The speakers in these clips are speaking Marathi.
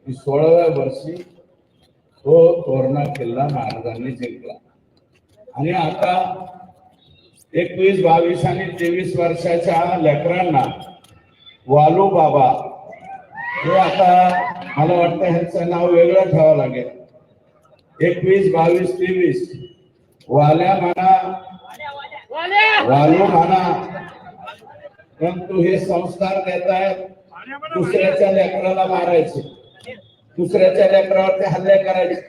की 16व्या वर्षी तो तोरणा किल्ला महाराजांनी जिंकला. आणि आता 21, 22 आणि 23 वर्षाच्या लेकरांना वालू बाबा हे आता मला वाटतं ह्यांचं नाव वेगळं ठेवावं लागेल. 21, 22, 23 वाल्या म्हणा वालू म्हणा, परंतु हे संस्कार देत आहेत. दुसऱ्याच्या लेकराला मारायचे, दुसऱ्याच्या लेकरावरती हल्ले करायचे,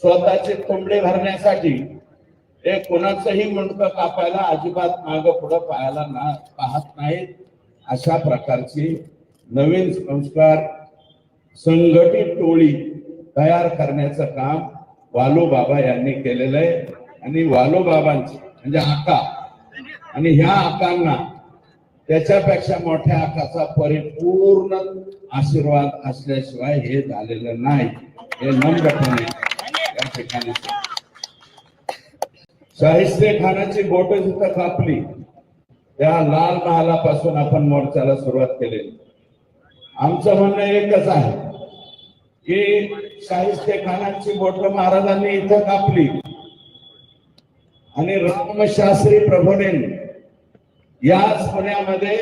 स्वतःचे कोंबडे भरण्यासाठी ते कोणाचंही मुंडकं कापायला अजिबात मागं पुढं पाहत नाहीत. अशा प्रकारची नवीन संस्कार संघटित टोळी तयार करण्याचं काम वालू बाबा यांनी केलेलं आहे. आणि वालू बाबांची म्हणजे आका आणि ह्या आकांना त्याच्यापेक्षा मोठ्या आकाचा परिपूर्ण आशीर्वाद असल्याशिवाय हे झालेलं नाही. हे नम्रपणे या ठिकाणी शाहिस्ते खानाची बोट जिथं कापली त्या लाल महालापासून आपण मोर्चाला सुरुवात केली. आमचं म्हणणं एकच आहे की शाहिस्ते खानाची बोट महाराजांनी इथं कापली आणि रामशास्त्री प्रभूने याच पुण्यामध्ये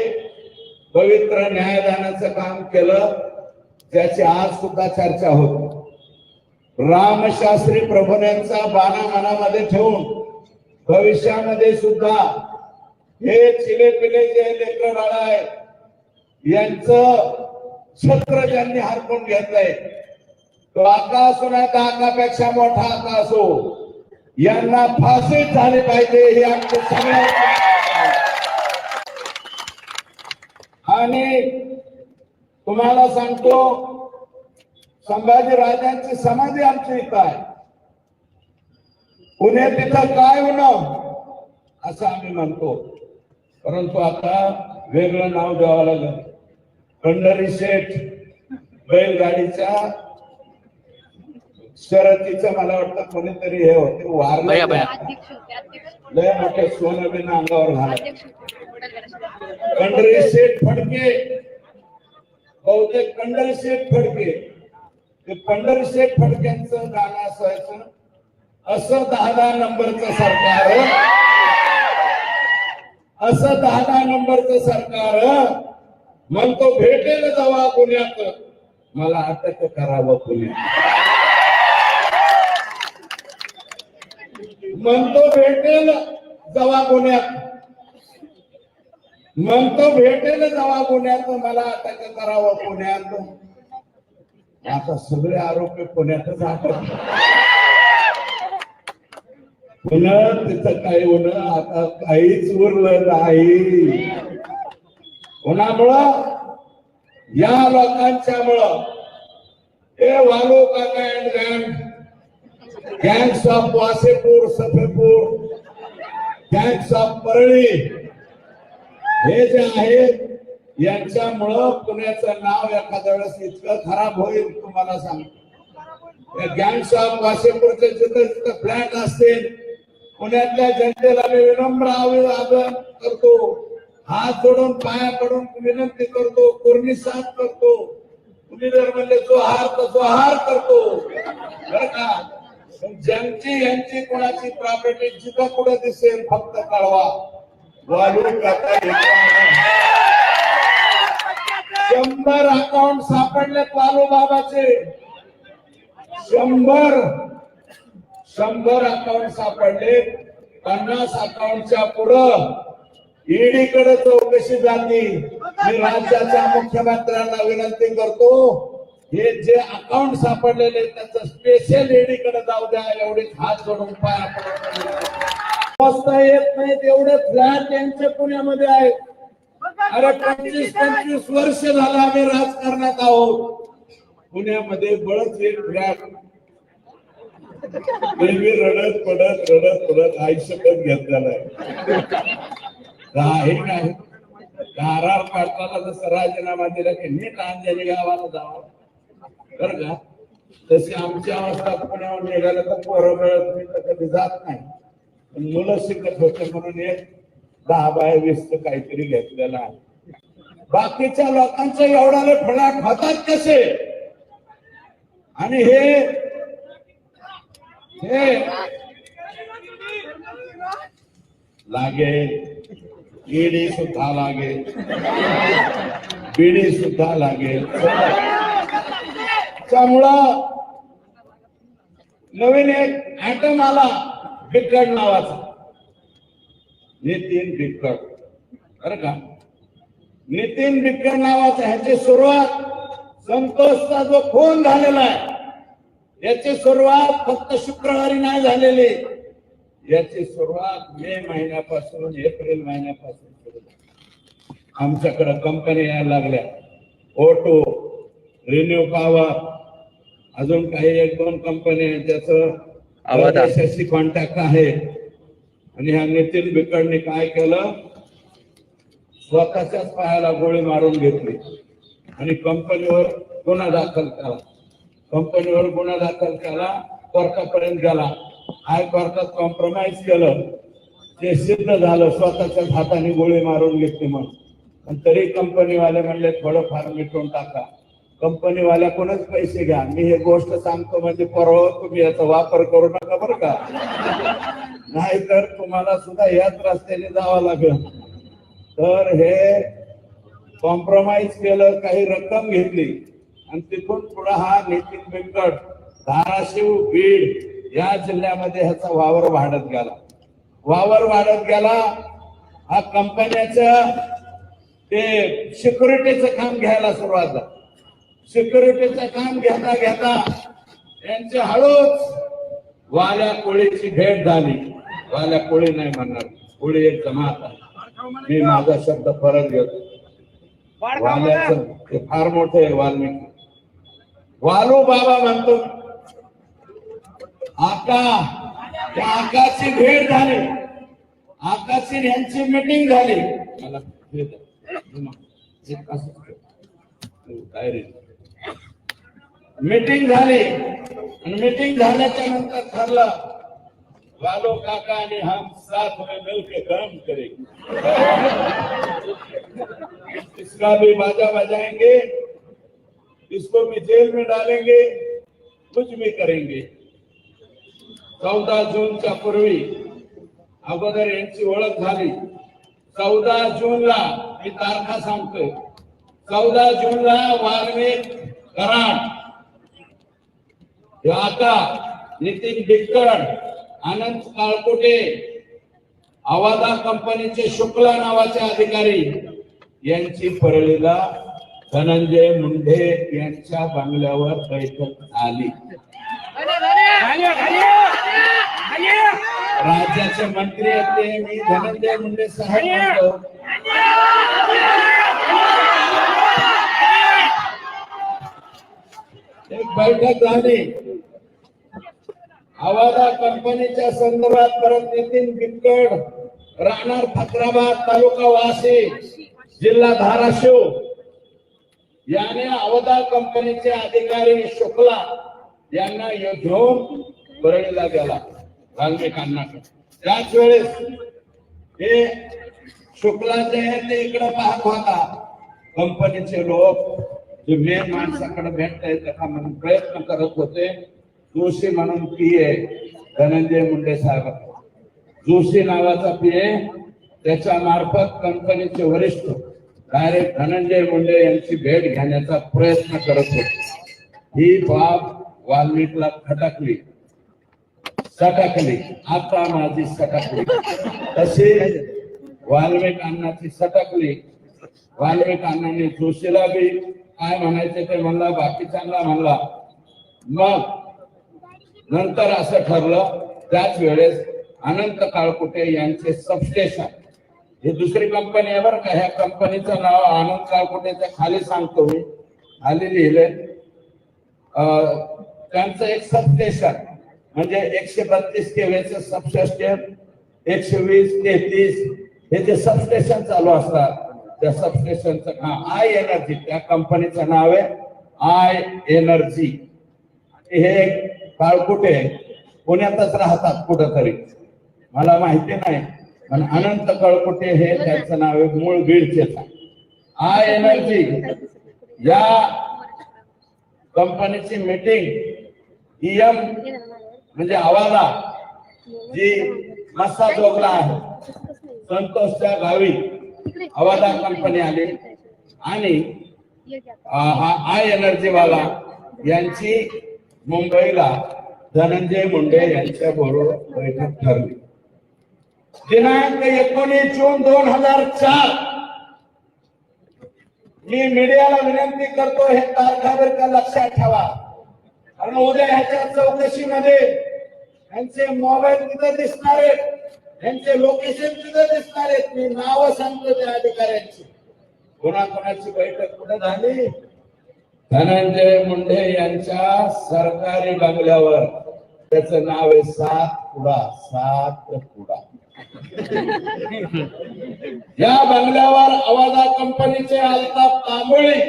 पवित्र न्यायदानाचं काम केलं, त्याची आज सुद्धा चर्चा होती. रामशास्त्री प्रभूंचा बाणा मनामध्ये ठेवून भविष्यामध्ये सुद्धा हे चिलेपिले जे लेकर बाळ आहे यांचं छत्र ज्यांनी हरपून घेतलंय, तो आका असो नाही तर आकापेक्षा मोठा आका असो, यांना फाशी झाली पाहिजे हे आमचं सगळ्या. आणि तुम्हाला सांगतो, संभाजी राजांची समाधी आमची इथं आहे. पुणे तिथं काय होणं असं आम्ही म्हणतो, परंतु आता वेगळं नाव द्यावं लागलं. पंढरी शेठ बैलगाडीच्या शर्यतीचं मला वाटतं कोणीतरी हे होते वारले, लय मोठे सोनं बिन अंगावर घाला. पंढरी शेठ फडके, बहुतेक पंढरी शेठ फडके, ते पंढरी शेठ फडक्यांचं गाणं असायचं, असं 10 नंबरचं सरकार, असं 10 नंबरचं सरकार म्हणतो भेटेल जावा पुण्यात, मला अटक करावं पुण्यात. म्हणतो भेटेल जावा पुण्यात, म्हणतो भेटेल जावा पुण्यात, मला अटक करावं पुण्यात. आता सगळे आरोपी पुण्यातच आटक. पुन्हा तिथं काही होणं आता काहीच उरलं नाही. कोणामुळं? या लोकांच्यामुळं. हे वालू काका अँड गँग, gangs of Wasseypur, Safepur, gangs of Parli, हे जे आहेत यांच्यामुळं पुण्याचं नाव एखाद्या वेळेस इतकं खराब होईल तुम्हाला सांगतो. गँग्स ऑफ वासेपूरचे जिथं फ्लॅट असतील, पुण्यातल्या जनतेला मी विनम्र आवाहन करतो, हात जोडून पाया पडून विनंती करतो, कुर्णी साफ करतो. तुम्ही जर म्हणले जोहार तर जोहार करतो बरं का. ज्यांची यांची कोणाची प्रॉपर्टी जिथं कुठं दिसेल फक्त कळवा. वालू काका 100 अकाउंट सापडलेत वालू बाबाचे. 100 अकाउंट सापडले. 50 अकाउंटच्या पुढं ईडी कडे चौकशी झाली. मी राज्याच्या मुख्यमंत्र्यांना विनंती करतो, हे जे अकाउंट सापडलेले त्याचं स्पेशल ईडी कडे जाऊ द्या. एवढे हात जोडून पाया पडता येत नाही तेवढे फ्लॅट यांच्या पुण्यामध्ये आहे. अरे 25-25 वर्ष झालं आम्ही राजकारणात आहोत. पुण्यामध्ये बळच एक फ्लॅट रडत पडत आयुष्यभर घेतलेला आहे. नाही धारार पाटलाला जसं राजीनामा दिला की नीट अंजनी गावाला जावं बरं का, तशी आमची अवस्था पुण्यावर निघालं तर पोरं मिळत नाही तर कधी जात नाही. मुलं शिकत होते म्हणून एक 10 बाय 20 काहीतरी घेतलेलं आहे. बाकीच्या लोकांच्या एवढ्याला फळाट होतात कसे? आणि हे लागेल, ईडी सुद्धा लागेल, बीडी सुद्धा लागेल. त्यामुळं नवीन एक ऍटम आला बिक्कट नावाचा, नितीन बिक्कट. बरं का, नितीन बिक्कट नावाचा, ह्याची सुरुवात संतोषचा जो खून झालेला आहे याची सुरुवात फक्त शुक्रवारी नाही झालेली, याची सुरुवात मे महिन्यापासून एप्रिल महिन्यापासून सुरू झाली. आमच्याकडे कंपनी यायला लागल्या, ओटो, रिन्यू पॉवर, अजून काही एक दोन कंपनी आहेत ज्याचं देशाशी कॉन्टॅक्ट आहे. आणि ह्या नितीन बिकडने काय केलं, स्वतःच्याच पायाला गोळी मारून घेतली आणि कंपनीवर गुन्हा दाखल केला. कंपनीवर गुन्हा दाखल केला, कोर्टापर्यंत गेला, हायकोर्टात कॉम्प्रोमाइज केलं, ते सिद्ध झालं स्वतःच्याच हाताने गोळी मारून घेतली म्हणून. पण तरी कंपनीवाले म्हणले थोडंफार मिटवून टाका. कंपनीवाल्याकडूनच पैसे घ्या. मी हे गोष्ट सांगतो म्हणजे परवा तुम्ही याचा वापर करू नका बरं का, नाहीतर तुम्हाला सुद्धा याच रस्त्याने जावं लागेल. तर हे कॉम्प्रोमाइज केलं, काही रक्कम घेतली आणि तिथून पुढे हा नितीन बिकट धाराशिव, बीड या जिल्ह्यामध्ये ह्याचा वावर वाढत गेला. वावर वाढत गेला. हा कंपन्याचं ते सिक्युरिटीचं काम घ्यायला सुरुवात झाली. सिक्युरिटीचं काम घेता घेता यांची हळूच वाल्या कोळीची भेट झाली. वाल्या कोळी नाही म्हणणार, कोळी एक जमात आहे. मी माझा शब्द परत घेतो. वाल्याचं ते फार मोठे आहे वाल्मिकी. वालू बाबा म्हणतो आका, त्या आकाशी भेट झाली, आकाशी यांची मीटिंग झाली. मला मीटिंग झाली आणि मीटिंग झाल्याच्या नंतर ठरलं वालो काका ने हम साथ में मिलकर काम करेंगे, इसका भी बाजा बजाएंगे, इसको भी जेल में डालेंगे, कुछ भी करेंगे. 14 जूनच्या पूर्वी अगोदर यांची ओळख झाली. 14 जूनला मी तारखा सांगतोय. 14 जूनला वाल्मिक कराड, आता नितीन बिकट, आनंद काळकोटे, आवादा कंपनीचे शुक्ला नावाचे अधिकारी यांची परळीला धनंजय मुंडे यांच्या बंगल्यावर बैठक झाली. राज्याचे मंत्री होते, मी धनंजय मुंडे साहेब म्हणतो. एक बैठक झाली. आवादा कंपनीच्या संदर्भात परत नितीन बिकट, राहणार फकराबाद, तालुका वाशी, जिल्हा धाराशिव याने आवादा कंपनीचे अधिकारी शुक्ला यांना घेऊन परळीला गेला वाल्मिकांना. त्याच वेळेस हे शुक्ला जे आहे ते इकडे पाहत होता. कंपनीचे लोक जे मेन माणसाकडे भेटता येतं का म्हणून प्रयत्न करत होते. जोशी म्हणून पीए धनंजय मुंडे साहेब, जोशी नावाचा पीए, त्याच्या मार्फत कंपनीचे वरिष्ठ डायरेक्ट धनंजय मुंडे यांची भेट घेण्याचा प्रयत्न करत होते. ही बाब वाल्मिकला खटकली, सटकली. आता माझी सटकली तशी वाल्मिक अण्णाची सटकली. वाल्मिक अण्णांनी जोशीला बी काय म्हणायचे ते म्हणला, बाकीच्यांना म्हणला. मग नंतर असं ठरलं, त्याच वेळेस अनंत काळकुटे यांचे सबस्टेशन, ही दुसरी कंपनी आहे बरं का, ह्या कंपनीचं नाव अनंत काळकुटेच्या खाली सांगतो मी, खाली लिहिले. त्यांचं एक सबस्टेशन म्हणजे 132 केव्हीचं सबस्टेशन, 120, 33 हे जे सबस्टेशन चालू असतात, त्या सबस्टेशनचं नाव आय एनर्जी, त्या कंपनीचं नाव आहे आय एनर्जी. हे काळकुटे पुण्यातच राहतात कुठंतरी, मला माहिती नाही, पण अनंत काळकुटे हे त्यांचं नाव आहे, मूळ बीडचे. आय एनर्जी या कंपनीची मीटिंग ईएम म्हणजे आवाला जी मस्सा जोगला आहे संतोषच्या गावी आवाला कंपनी आली आणि आय एनर्जी वाला यांची मुंबईला धनंजय मुंडे यांच्या बरोबर बैठक ठरली. दिनांक 19 जून 2004 मी मीडियाला विनंती करतो हे तारखावर का लक्षात ठेवा, कारण उद्या ह्याच्या चौकशीमध्ये यांचे मोबाईल तिथे दिसणार आहेत, यांचे लोकेशन तिथे दिसणार आहेत. मी नाव सांगतो त्या अधिकाऱ्यांची. कोणाकोणाची बैठक कुठे झाली? धनंजय मुंडे यांच्या सरकारी बंगल्यावर. त्याचं नाव आहे सातपुडा. या बंगल्यावर आवाजा कंपनीचे अल्ताफ तांबोळी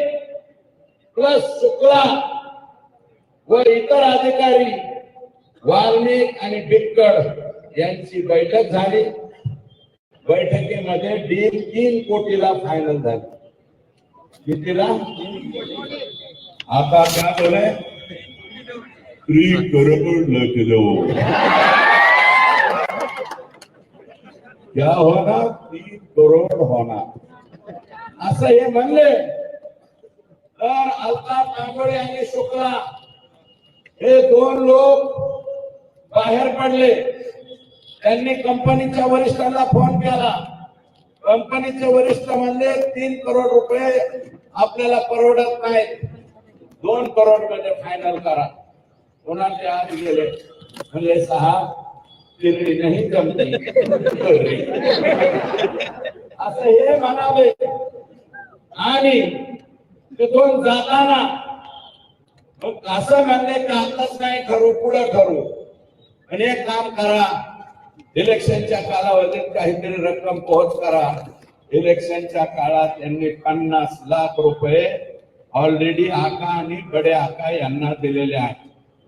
प्लस शुक्ला व इतर अधिकारी वाल्मिक आणि बिक्कड यांची बैठक झाली. बैठकीमध्ये डील 3 कोटीला फायनल झाली. कितीला? आता क्या बोले? 3 करोड लग दो. क्या होना? 3 करोड होणार असं हे म्हणले. तर अल्ताफ तांबोळी आणि शुक्ला हे 2 लोक बाहेर पडले. त्यांनी कंपनीच्या वरिष्ठांना फोन केला. कंपनीचे वरिष्ठ म्हणले 3 करोड रुपये आपल्याला परवडत नाहीत, 2 करोड मध्ये फायनल करा. कोणाचे आत गेले म्हणले 6 तिरडी नाही जमती असं हे म्हणाले. आणि तिथून जाताना असं म्हणले की आताच नाही ठरू, पुढे ठरू. आणि एक काम करा, इलेक्शनच्या कालावधीत काहीतरी रक्कम पोहोच करा. इलेक्शनच्या काळात त्यांनी 50 लाख रुपये ऑलरेडी आका आणि बडे आका यांना दिलेले आहेत.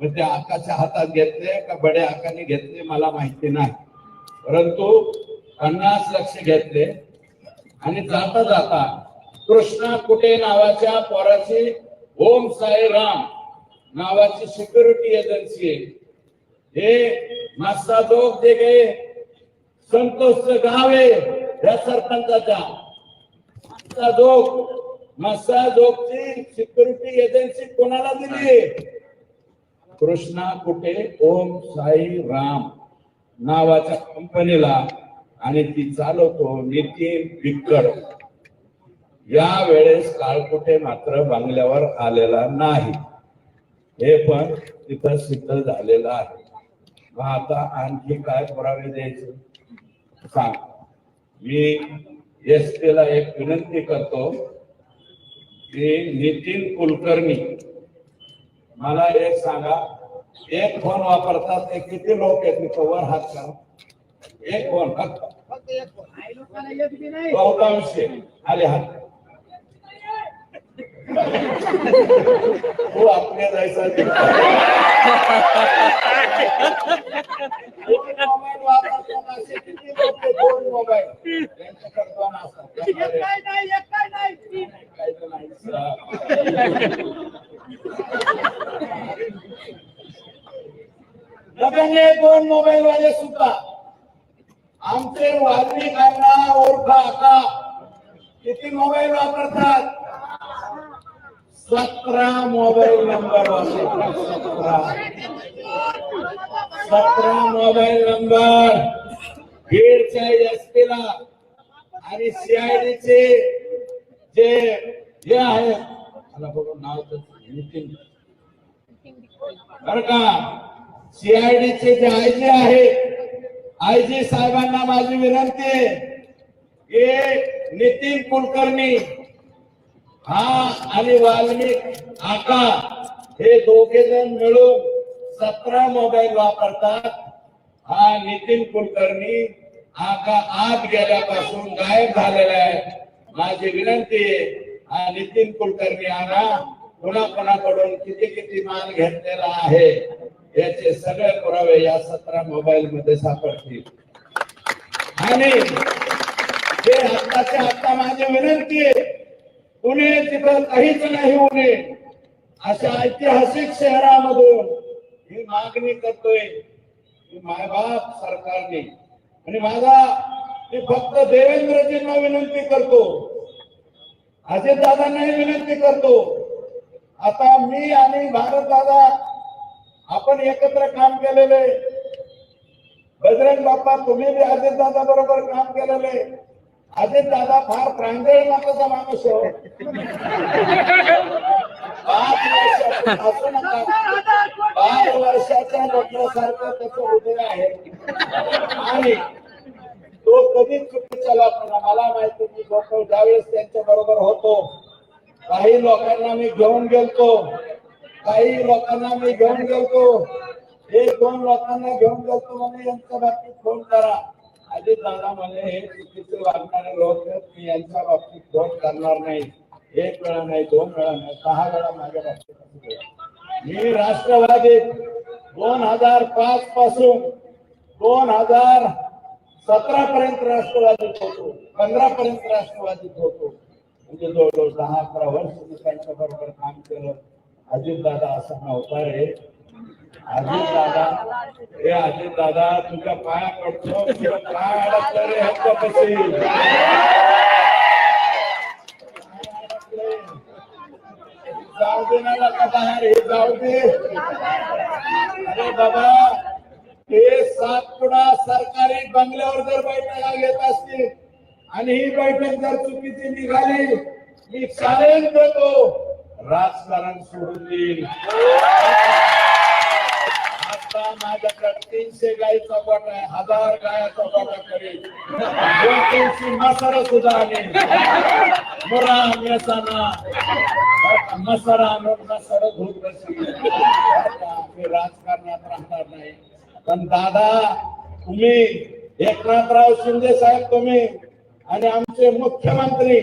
मग ते आकाच्या हातात घेतले का बडे आकाने घेतले मला माहिती नाही, परंतु 50 लाख घेतले. आणि जाता जाता कृष्णा कुटे नावाच्या पोराची ओम साई राम नावाची सिक्युरिटी एजन्सी आहे. हे मस्सा जोग जे गे संतोषचं गाव आहे या सरपंचाच्या. मस्सा जोगची सिक्युरिटी एजन्सी कोणाला दिली? कृष्णा कुटे ओम साई राम नावाच्या कंपनीला. आणि ती चालवतो नितीन बिक्कड. या वेळेस काळकुटे मात्र बंगल्यावर आलेला नाही, हे पण तिथं सिद्ध झालेलं आहे. मग आता आणखी काय पुरावे द्यायचे सांग. मी एसटी ला एक विनंती करतो की नितीन कुलकर्णी मला एक सांगा, एक फोन वापरतात ते किती लोक आहेत? मी वर हात करा. एक फोन फक्त बहुतांश आले हात. हो आपल्या जायचा मोबाईल वापरतात असे किती लोक? 2 मोबाईल त्यांच्याकडे 2 असतात. लग्नले 2 मोबाईल वाले सुद्धा आमचे वाल्मिकांना ओळखा का किती मोबाईल वापरतात? 17 मोबाईल नंबर वापरतात. 17 मोबाईल नंबर बीडच्या एसपीला आणि सीआयडीचे जे हे आहे, मला बघून नाव नितीन बर का, सीआयडीचे जे आयजी आहे, आयजी साहेबांना माझी विनंती आहे की नितीन कुलकर्णी हा आणि वाल्मिक आका हे दोघे जण मिळून 17 मोबाईल वापरतात. हा नितीन कुलकर्णी आका आत गेल्यापासून गायब झालेला आहे. माझी विनंती आहे, हा नितीन कुलकर्णी आला कोणाकोणाकडून किती किती माल घेतलेला आहे याचे सगळे पुरावे या 17 मोबाईल मध्ये सापडतील. आणि हे आत्ताच्या आत्ता माझी विनंती आहे, पुणे तिथं काहीच नाही होणे. अशा ऐतिहासिक शहरामधून ही मागणी करतोय की मायबाप सरकारने आणि माझा मी फक्त देवेंद्रजींना विनंती करतो, अजितदादांनाही विनंती करतो. आता मी आणि भारतदादा आपण एकत्र काम केलेले, बजरंग बाप्पा तुम्ही बी अजितदादा बरोबर काम केलेले. अजितदादा फार प्रांजळ मताचा माणूस हो. 5 वर्षाच्या लेकरासारखं त्याचं हृदय आहे आणि तो कधीच चुकीचा लागतो. मला माहिती की ज्यावेळेस त्यांच्या बरोबर होतो, काही लोकांना मी घेऊन गेलतो, एक दोन लोकांना घेऊन गेलतो म्हणे यांच्या बाबतीत फोन करा. अजित दादा म्हणे हे चुकीचे वागणारे लोक मी यांच्या बाबतीत फोन करणार नाही. 1 वेळा नाही, 2 वेळा नाही, 6 वेळा माझ्या बाबतीत. मी राष्ट्रवादी 2005 पासून 2017 पर्यंत राष्ट्रवादीत होतो, 15 पर्यंत राष्ट्रवादीत होतो. म्हणजे जवळजवळ 10-11 वर्ष मी त्यांच्या बरोबर काम केलं. अजित दादा असा नव्हता रे. अजित दादा तुझ्या पाया पडतो, तुझ्या पाय अडकलं रे ह्याच्यापाशी. जाऊ दे ना का बाहेर, हे जाऊ दे. अरे बाबा, हे सातपुडा सरकारी बंगल्यावर जर बैठका घेत असतील आणि ही बैठक जर चुकीची निघाली, मी चॅलेंज देतो, राजकारण सोडून देईल. आता माझ्याकडे 300 गायीचा गोठा आहे, 1000 गायाचा गोठा करेल, 200 मसारा सुद्धा आणेल. मुरा मेसाना मसारा आणून मसारा धूत बसेल. मी राजकारणात राहणार नाही. पण दादा, तुम्ही एकनाथराव शिंदे साहेब, तुम्ही आणि आमचे मुख्यमंत्री,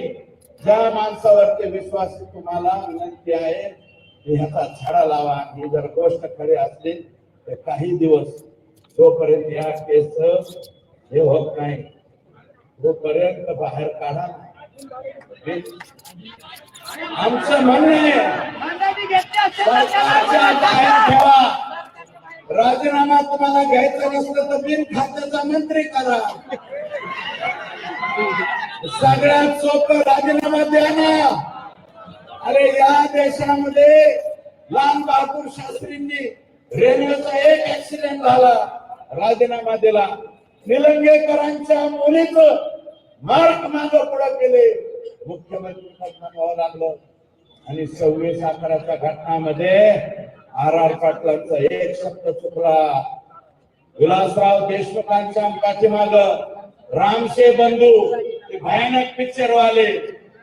ज्या माणसावरती विश्वास तुम्हाला विनंती आहे की ह्याचा छडा लावा. ही जर गोष्ट खरी असली तर काही दिवस जोपर्यंत या केस हे होत नाही तोपर्यंत बाहेर काढा. आमचं म्हणणे सरकारच्या बाहेर ठेवा. राजीनामा तुम्हाला घ्यायचा नसलं तर बिन खात्याचा मंत्री करा. सगळ्यात सोपं राजीनामा द्या ना. अरे या देशामध्ये लाल बहादूर शास्त्रींनी रेल्वेचा एक ऍक्सिडेंट झाला, राजीनामा दिला. निलंगेकरांच्या मुलीचं मार्ग मागं पुढे केले, मुख्यमंत्री म्हणावं लागलं. आणि 26/11च्या घटनामध्ये RR पाटलांचा एक शब्द चुकला. विलासराव देशमुखांच्या पाठीमाग रामशे बंधू, ते भयानक पिक्चर वाले,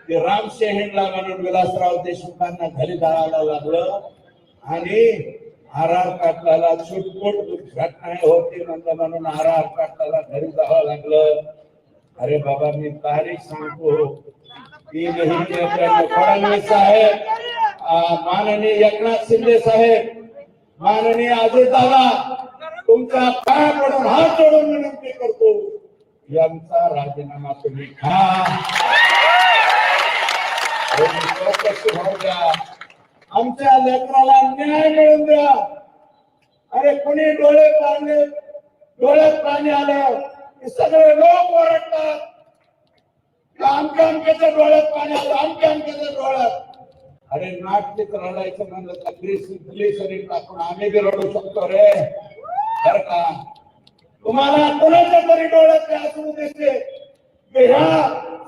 ते रामशे हिंडला म्हणून विलासराव देशमुखांना घरी जायला लागलं. आणि RR पाटलाला छुटपुट घटना होती म्हणून RR पाटलाला घरी जावं लागलं. अरे बाबा, मी तारीख सांगतो, 3 फडणवीस साहेब, माननीय एकनाथ शिंदे साहेब, माननीय अजितदादा, तुमचा पाय पडून हात जोडून विनंती करतो, यांचा राजीनामा तुम्ही घ्या. आमच्या लेकराला न्याय मिळून द्या. अरे कोणी डोळ्यात पाणी आलं की सगळे लोक ओरडतात, आमच्या आमच्याच्या डोळ्यात पाणी आलं, आमच्या डोळ्यात. अरे नाटकीत रडायचं म्हणलं तर ग्लिसरीन टाकून आम्ही बी रडू शकतो रे. बर का, तुम्हाला कोणाच्या तरी डोळ्यात असू दिसते, ह्या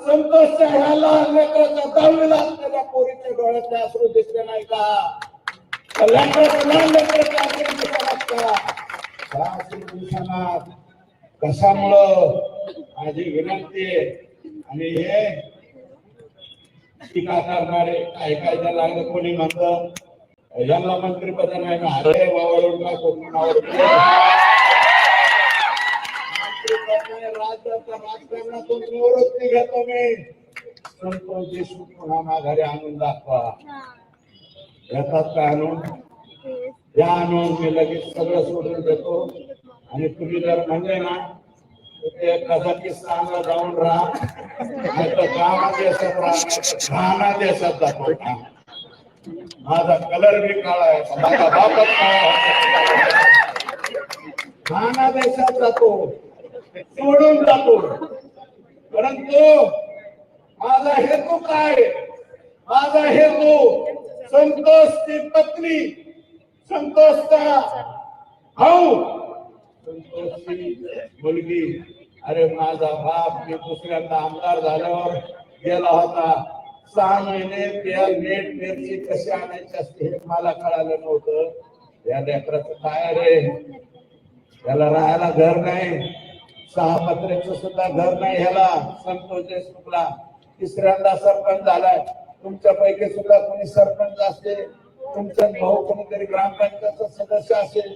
संतोषच्या ह्याला लेकराच्या 10वीला असलेल्या पोरीच्या डोळ्यातले अश्रू दिसले नाही का? कशामुळं माझी विनंती आहे. आणि हे टीका करणारे काय काय लागलं, कोणी म्हणत यांना मंत्रिपद नाही ना, अरे वावरून का कोकणावर राज्याच्या राजकारणातून निवृत्ती घेतो मी. संतोष देशमुख पुन्हा माघारी आणून दाखवा. येतात का आणून? या आणून मी लगेच सगळं सोडून देतो. आणि तुम्ही जर म्हणले ना ते कझाकिस्तानला जाऊन राहा, नाही तर गाणा देशात राहा, गाणा देशात दाखवता. माझा कलर बी काळा आहे, माझा बापच काळा होता. नाना देशात जातो, सोडून जातो, परंतु माझा हेतू काय? माझा हेतू संतोषची पत्नी, संतोषचा भाऊ, संतोषची मुलगी. अरे माझा बाप मी दुसऱ्यांदा आमदार झाल्यावर गेला होता, 6 महिने तेल मीठ मिरची कशी आणायची असते हे मला कळालं नव्हतं. या लेकराचं काय रे, त्याला राहायला घर नाही, 6 पत्र्याचं सुद्धा घर नाही ह्याला. संतोष देशमुखला 3ऱ्यांदा सरपंच झालाय. तुमच्यापैकी सुद्धा कोणी सरपंच असेल, तुमचा भाऊ कोणीतरी ग्रामपंचायतचा सदस्य असेल,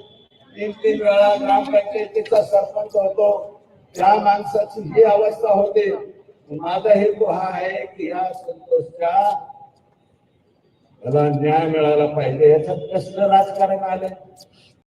3-3 वेळा ग्रामपंचायतीचा सरपंच होतो. त्या माणसाची ही अवस्था होते. माझा हेतू हा आहे की या संतोषच्या त्याला न्याय मिळाला पाहिजे. याच्यात कसलं राजकारण आलं?